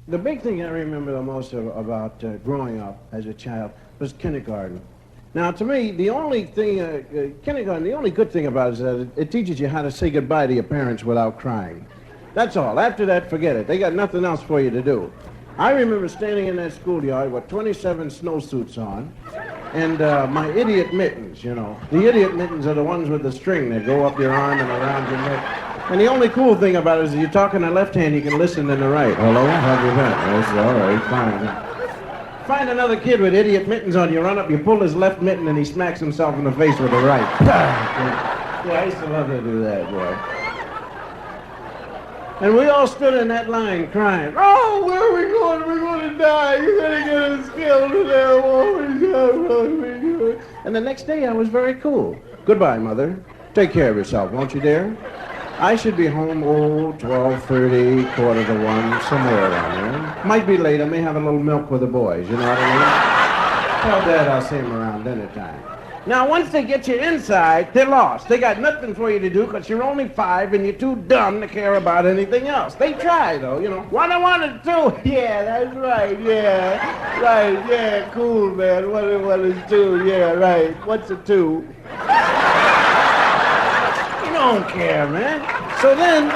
The big thing I remember the most about growing up as a child was kindergarten. Now, to me, the only thing, kindergarten, the only good thing about it is that it teaches you how to say goodbye to your parents without crying. That's all. After that, forget it. They got nothing else for you to do. I remember standing in that schoolyard with 27 snowsuits on and my idiot mittens, you know. The idiot mittens are the ones with the string that go up your arm and around your neck. And the only cool thing about it is that you talk in the left hand, you can listen in the right. Hello, how have you been? Yes, all right, fine. Find another kid with idiot mittens on, you run up, you pull his left mitten, and he smacks himself in the face with the right. Yeah, I used to love to do that, boy. And we all stood in that line crying. Oh, where are we going? We're going to die. You're going to get us killed in there. And the next day I was very cool. Goodbye, Mother. Take care of yourself, won't you, dear? I should be home, 12:30, quarter to 1, somewhere around there. Might be late. I may have a little milk with the boys, you know what I mean? Tell Dad I'll see him around dinner time. Now, once they get you inside, they're lost. They got nothing for you to do because you're only 5 and you're too dumb to care about anything else. They try, though, you know. What I want to do? Yeah, that's right, yeah. Right, yeah, cool, man. What is 2? Yeah, right. What's a 2? You don't care, man. So then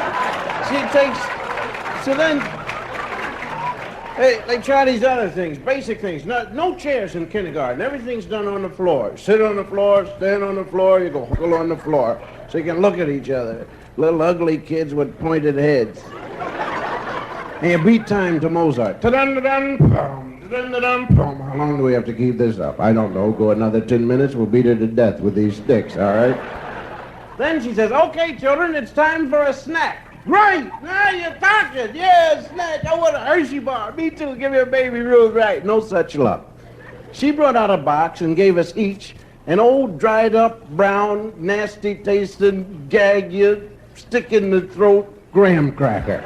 they try these other things, basic things. No chairs in kindergarten. Everything's done on the floor. Sit on the floor, stand on the floor, you go huddle on the floor so you can look at each other. Little ugly kids with pointed heads. And you beat time to Mozart. Ta-dun-da-dun, pum, ta-dun-da-dun, pum. How long do we have to keep this up? I don't know. Go another 10 minutes, we'll beat her to death with these sticks, all right? Then she says, okay, children, it's time for a snack. Right, now you're talking. Yeah, snack. I want a Hershey bar. Me too. Give me a Baby Ruth. Right. No such luck. She brought out a box and gave us each an old, dried up, brown, nasty tasting, gag you, stick in the throat graham cracker.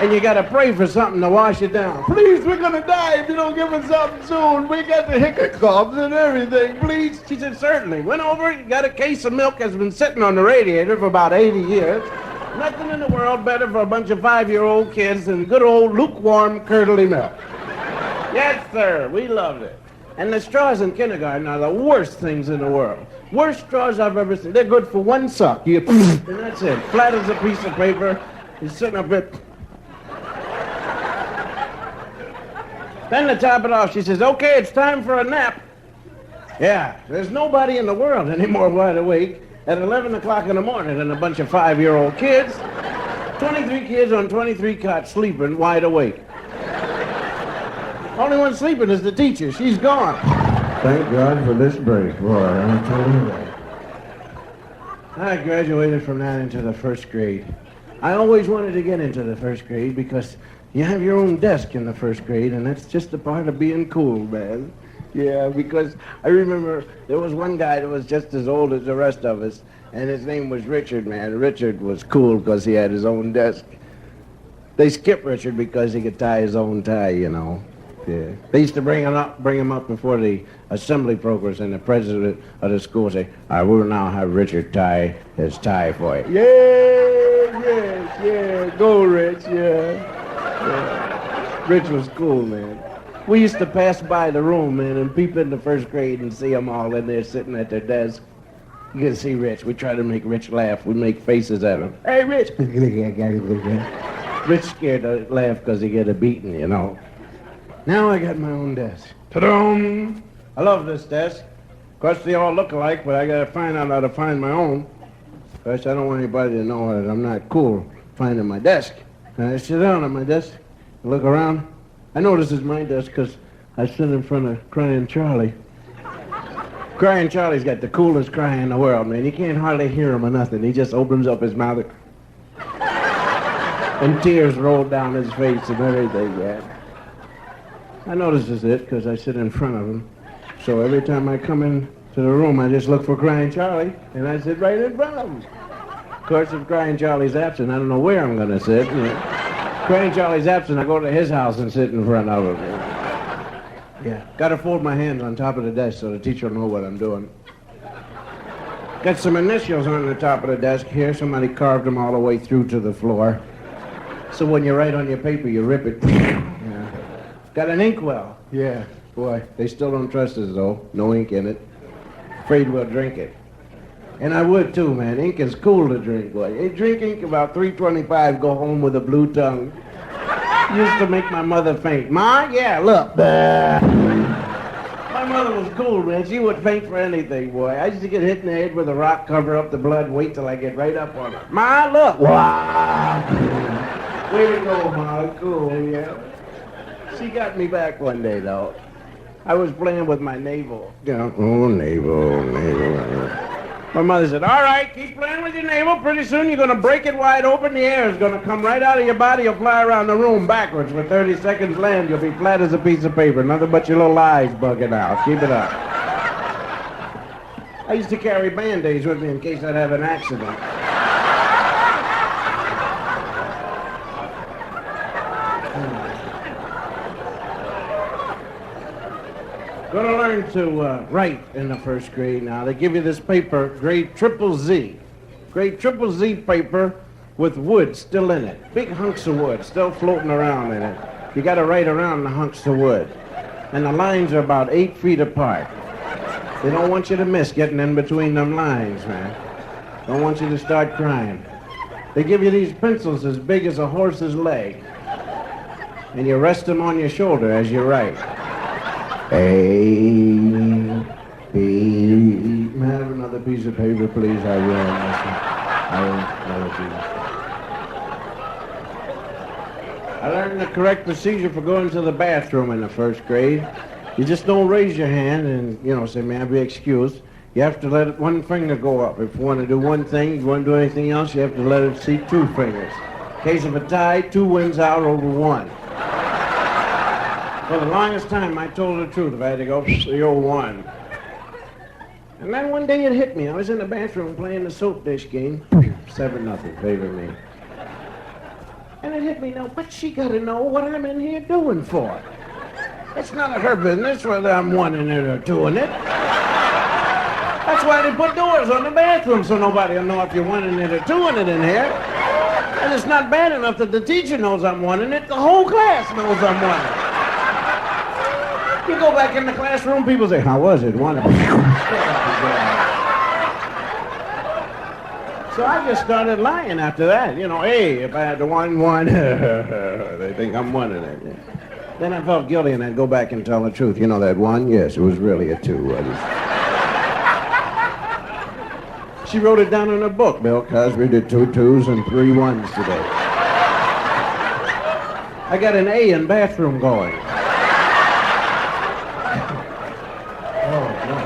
And you got to pray for something to wash it down. Please, we're going to die if you don't give us something soon. We got the hiccups and everything. Please. She said, certainly. Went over, got a case of milk that's been sitting on the radiator for about 80 years. Nothing in the world better for a bunch of 5-year-old kids than good old lukewarm, curdly milk. Yes, sir, we loved it. And the straws in kindergarten are the worst things in the world. Worst straws I've ever seen. They're good for one suck. You and that's it. Flat as a piece of paper. You're sitting up there. Then to top it off, she says, okay, it's time for a nap. Yeah, there's nobody in the world anymore wide awake at 11 o'clock in the morning and a bunch of 5-year-old kids. 23 kids on 23 cots sleeping wide awake. Only one sleeping is the teacher. She's gone. Thank God for this break, boy. I'll tell you that. I graduated from that into the first grade. I always wanted to get into the first grade because you have your own desk in the first grade, and that's just a part of being cool, man. Yeah, because I remember there was one guy that was just as old as the rest of us, and his name was Richard, man. Richard was cool because he had his own desk. They skipped Richard because he could tie his own tie, you know. Yeah. They used to bring him up before the assembly progress, and the president of the school say, I will now have Richard tie his tie for you. Yeah, go Rich, yeah. Rich was cool, man. We used to pass by the room, man, and peep in the first grade and see them all in there sitting at their desk. You can see Rich. We try to make Rich laugh. We make faces at him. Hey, Rich. Rich scared to laugh because he get a beating, you know. Now I got my own desk. Ta-dum! I love this desk. Of course, they all look alike, but I got to find out how to find my own. Of course, I don't want anybody to know that I'm not cool finding my desk. And I sit down on my desk and look around. I know this is my desk because I sit in front of Crying Charlie. Crying Charlie's got the coolest cry in the world, man. You can't hardly hear him or nothing. He just opens up his mouth and tears roll down his face and everything, yeah. I know this is it because I sit in front of him. So every time I come into the room, I just look for Crying Charlie, and I sit right in front of him. Of course, if Crying Charlie's absent, I don't know where I'm going to sit. You know. Crying Charlie's absent, I go to his house and sit in front of him. Yeah, got to fold my hands on top of the desk so the teacher will know what I'm doing. Got some initials on the top of the desk here. Somebody carved them all the way through to the floor. So when you write on your paper, you rip it. Yeah. Got an inkwell. Yeah, boy, they still don't trust us, though. No ink in it. Afraid we'll drink it. And I would, too, man. Ink is cool to drink, boy. You drink ink about 3:25, go home with a blue tongue. Used to make my mother faint. Ma, yeah, look. My mother was cool, man. She would faint for anything, boy. I used to get hit in the head with a rock, cover up the blood, wait till I get right up on her. Ma, look. Wow. Way to go, Ma. Cool, yeah. She got me back one day, though. I was playing with my navel. Yeah. Oh, navel. My mother said, all right, keep playing with your navel. Pretty soon you're going to break it wide open. The air is going to come right out of your body. You'll fly around the room backwards. For 30 seconds land, you'll be flat as a piece of paper. Nothing but your little eyes bugging out. Keep it up. I used to carry Band-Aids with me in case I'd have an accident. Going to learn to write in the first grade now. They give you this paper, grade triple Z. Grade triple Z paper with wood still in it. Big hunks of wood still floating around in it. You got to write around the hunks of wood. And the lines are about 8 feet apart. They don't want you to miss getting in between them lines, man. Don't want you to start crying. They give you these pencils as big as a horse's leg. And you rest them on your shoulder as you write. A, B. May I have another piece of paper, please? I will. I learned the correct procedure for going to the bathroom in the first grade. You just don't raise your hand and, say, may I be excused. You have to let one finger go up. If you want to do one thing, you want to do anything else, you have to let it see 2 fingers. In case of a tie, 2 wins out over 1. For the longest time, I told the truth. If I had to go, you're 1. And then one day it hit me. I was in the bathroom playing the soap dish game. 7-0, favor me. And it hit me, now, what's she got to know what I'm in here doing for? It's none of her business whether I'm 1 it or 2 it. That's why they put doors on the bathroom so nobody will know if you're 1 it or 2 it in here. And it's not bad enough that the teacher knows I'm 1 it. The whole class knows I'm 1 it. You go back in the classroom, people say, how was it? 1 So I just started lying after that. Hey, if I had the 1, they think I'm 1 in it. Yeah. Then I felt guilty and I'd go back and tell the truth. That 1? Yes, it was really a 2. She wrote it down in her book. Bill Cosby did 2 2s and 3 1s today. I got an A in bathroom going. Oh, no.